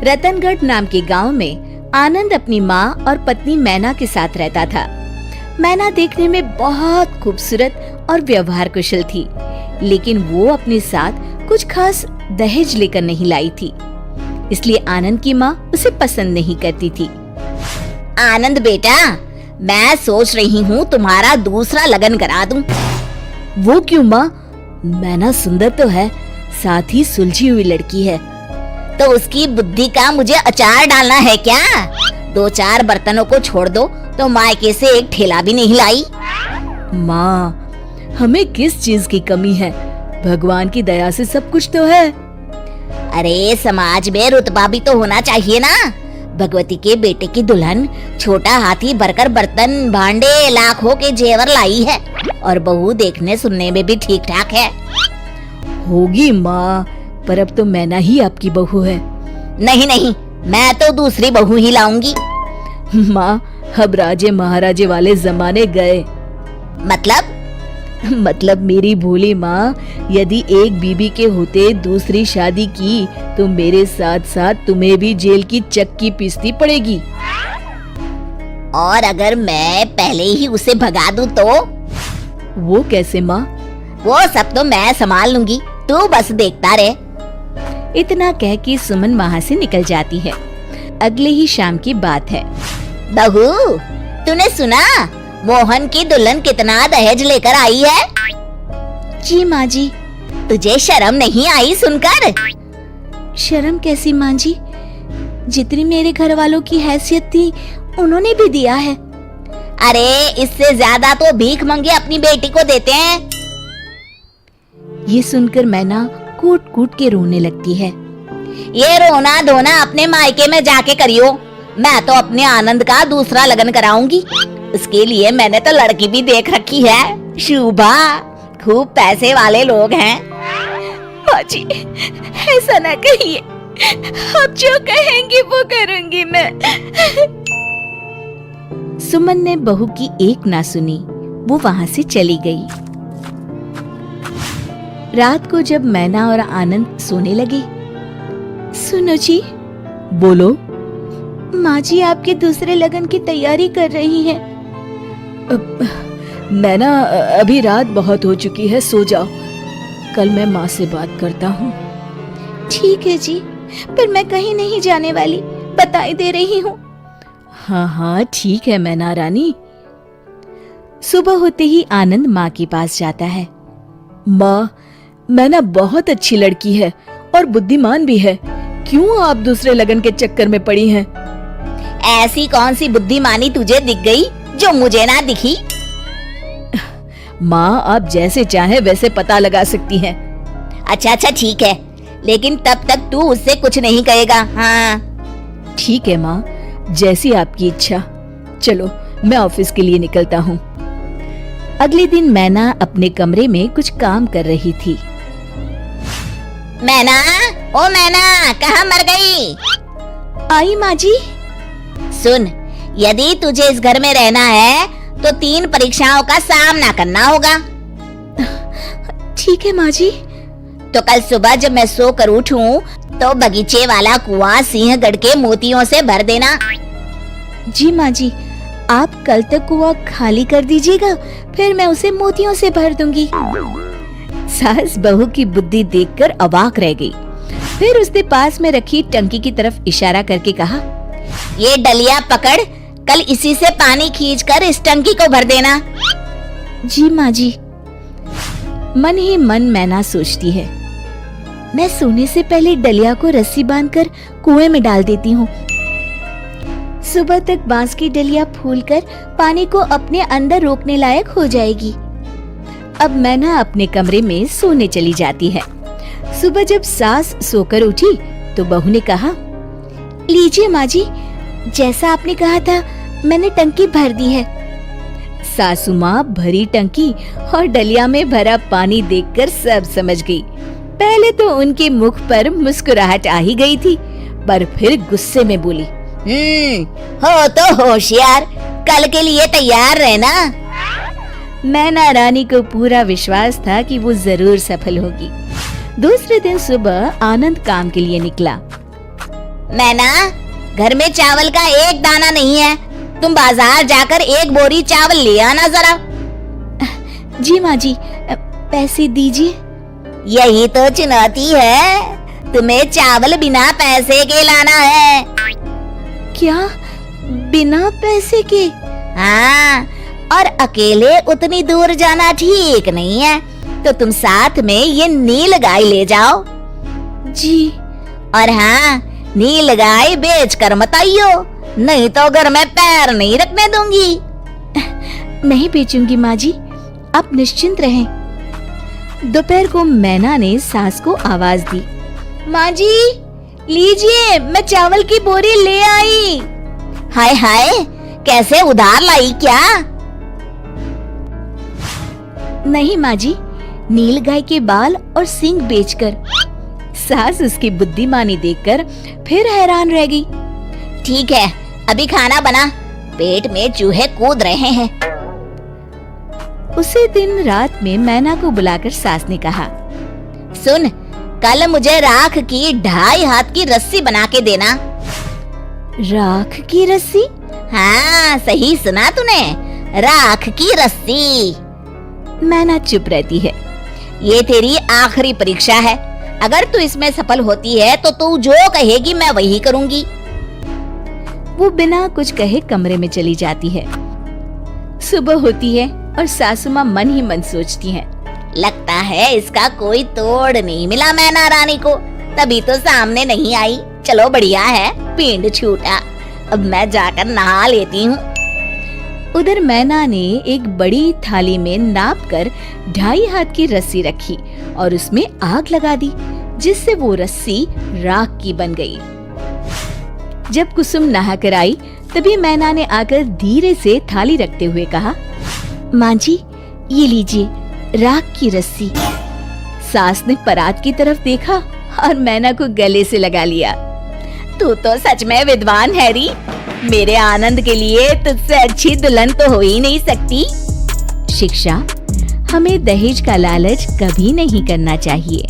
रतनगढ़ नाम के गांव में आनंद अपनी माँ और पत्नी मैना के साथ रहता था। मैना देखने में बहुत खूबसूरत और व्यवहार कुशल थी, लेकिन वो अपने साथ कुछ खास दहेज लेकर नहीं लाई थी, इसलिए आनंद की माँ उसे पसंद नहीं करती थी। आनंद बेटा, मैं सोच रही हूँ तुम्हारा दूसरा लगन करा दूं। वो क्यों माँ? मैना सुंदर तो है, साथ ही सुलझी हुई लड़की है। तो उसकी बुद्धि का मुझे अचार डालना है क्या? 2-4 बर्तनों को छोड़ दो तो मायके से एक ठेला भी नहीं लाई। माँ, हमें किस चीज की कमी है? भगवान की दया से सब कुछ तो है। अरे समाज में रुतबा भी तो होना चाहिए ना। भगवती के बेटे की दुल्हन छोटा हाथी भरकर बर्तन भांडे लाखों के जेवर लाई है, और बहू देखने सुनने में भी ठीक ठाक है। होगी माँ, पर अब तो मैना ही आपकी बहू है। नहीं नहीं, मैं तो दूसरी बहू ही लाऊंगी। माँ, अब राजे महाराजे वाले जमाने गए। मतलब मेरी भोली माँ, यदि एक बीबी के होते दूसरी शादी की तो मेरे साथ साथ तुम्हें भी जेल की चक्की पीसनी पड़ेगी। और अगर मैं पहले ही उसे भगा दूं तो? वो कैसे माँ? वो सब तो मैं संभाल लूंगी, तू बस देखता रहे। इतना कह के सुमन वहाँ से निकल जाती है। अगले ही शाम की बात है। बहू, तूने सुना मोहन की दुल्हन कितना दहेज लेकर आई है? जी माँ जी। तुझे शर्म नहीं आई सुनकर? शर्म कैसी माँ जी? जितनी मेरे घर वालों की हैसियत थी उन्होंने भी दिया है। अरे इससे ज्यादा तो भीख मंगे अपनी बेटी को देते हैं। ये सुनकर मैना कूट कूट के रोने लगती है। ये रोना धोना अपने मायके में जाके करियो। मैं तो अपने आनंद का दूसरा लगन कराऊंगी। उसके लिए मैंने तो लड़की भी देख रखी है, शुभा। खूब पैसे वाले लोग हैं। माँ जी, ऐसा ना कहिए, आप जो कहेंगी वो करूंगी मैं। सुमन ने बहू की एक ना सुनी, वो वहाँ से चली गई। रात को जब मैना और आनंद सोने लगे, सुनो जी। बोलो। माँ जी आपके दूसरे लगन की तैयारी कर रही हैं। मैना, अभी रात बहुत हो चुकी है, सो जाओ। कल मैं माँ से बात करता हूँ। ठीक है जी, पर मैं कहीं नहीं जाने वाली, बताई दे रही हूँ। हाँ हाँ ठीक है मैना रानी। सुबह होते ही आनंद माँ के पास जाता है। माँ, मैना बहुत अच्छी लड़की है और बुद्धिमान भी है। क्यों आप दूसरे लगन के चक्कर में पड़ी हैं? ऐसी कौन सी बुद्धिमानी तुझे दिख गई जो मुझे ना दिखी? माँ, आप जैसे चाहे वैसे पता लगा सकती हैं। अच्छा ठीक है, लेकिन तब तक तू उससे कुछ नहीं कहेगा। हाँ ठीक है माँ, जैसी आपकी इच्छा। चलो मैं ऑफिस के लिए निकलता हूँ। अगले दिन मैना अपने कमरे में कुछ काम कर रही थी। मैना, ओ मैना, कहाँ मर गई? आई माँ जी। सुन, यदि तुझे इस घर में रहना है तो 3 परीक्षाओं का सामना करना होगा। ठीक है माँ जी। तो कल सुबह जब मैं सोकर उठूं तो बगीचे वाला कुआं सिंहगढ़ के मोतियों से भर देना। जी माँ जी, आप कल तक कुआं खाली कर दीजिएगा, फिर मैं उसे मोतियों से भर दूंगी। सास बहू की बुद्धि देखकर अवाक रह गई। फिर उसने पास में रखी टंकी की तरफ इशारा करके कहा, ये डलिया पकड़, कल इसी से पानी खींचकर इस टंकी को भर देना। जी माँ जी। मन ही मन मैना सोचती है, मैं सोने से पहले डलिया को रस्सी बांधकर कुएं में डाल देती हूँ। सुबह तक बांस की डलिया फूलकर पानी को अपने अंदर रोकने लायक हो जाएगी। अब मैना अपने कमरे में सोने चली जाती है। सुबह जब सास सोकर उठी तो बहू ने कहा, लीजिए माँ जी, जैसा आपने कहा था मैंने टंकी भर दी है। सासू माँ भरी टंकी और डलिया में भरा पानी देखकर सब समझ गई। पहले तो उनके मुख पर मुस्कुराहट आ ही गई थी, पर फिर गुस्से में बोली, हो तो होशियार, कल के लिए तैयार रहना। मैना रानी को पूरा विश्वास था कि वो जरूर सफल होगी। दूसरे दिन सुबह आनंद काम के लिए निकला। मैना, घर में चावल का एक दाना नहीं है, तुम बाजार जाकर एक बोरी चावल ले आना जरा। जी माँ जी, पैसे दीजिए। यही तो चुनौती है, तुम्हें चावल बिना पैसे के लाना है। क्या? बिना पैसे के? हाँ, और अकेले उतनी दूर जाना ठीक नहीं है, तो तुम साथ में ये नील गाय ले जाओ। जी। और हाँ, नील गाय बेच कर मत आइयो, नहीं तो घर में पैर नहीं रखने दूंगी। नहीं बेचूंगी माँ जी, आप निश्चिंत रहें। दोपहर को मैना ने सास को आवाज दी, माँ जी लीजिए, मैं चावल की बोरी ले आई। हाय हाय, कैसे उधार लाई क्या? नहीं माँ जी, नील गाय के बाल और सींग बेचकर। सास उसकी बुद्धिमानी देखकर फिर हैरान रह गई। ठीक है, अभी खाना बना, पेट में चूहे कूद रहे हैं। उसी दिन रात में मैना को बुलाकर सास ने कहा, सुन, कल मुझे राख की 2.5 हाथ की रस्सी बना के देना। राख की रस्सी? हाँ, सही सुना तूने, राख की रस्सी। मैना चुप रहती है। ये तेरी आखिरी परीक्षा है, अगर तू इसमें सफल होती है तो तू जो कहेगी मैं वही करूंगी। वो बिना कुछ कहे कमरे में चली जाती है। सुबह होती है और सासू माँ मन ही मन सोचती हैं, लगता है इसका कोई तोड़ नहीं मिला मैना रानी को, तभी तो सामने नहीं आई। चलो बढ़िया है, पिंड छूटा, अब मैं जाकर नहा लेती हूँ। उधर मैना ने एक बड़ी थाली में नाप कर 2.5 हाथ की रस्सी रखी और उसमें आग लगा दी, जिससे वो रस्सी राख की बन गई। जब कुसुम नहाकर आई, तभी मैना ने आकर धीरे से थाली रखते हुए कहा, माँ जी ये लीजिए राख की रस्सी। सास ने परात की तरफ देखा और मैना को गले से लगा लिया। तू तो सच में विद्वान है री, मेरे आनंद के लिए तुझसे अच्छी दुल्हन तो हो ही नहीं सकती। शिक्षा: हमें दहेज का लालच कभी नहीं करना चाहिए।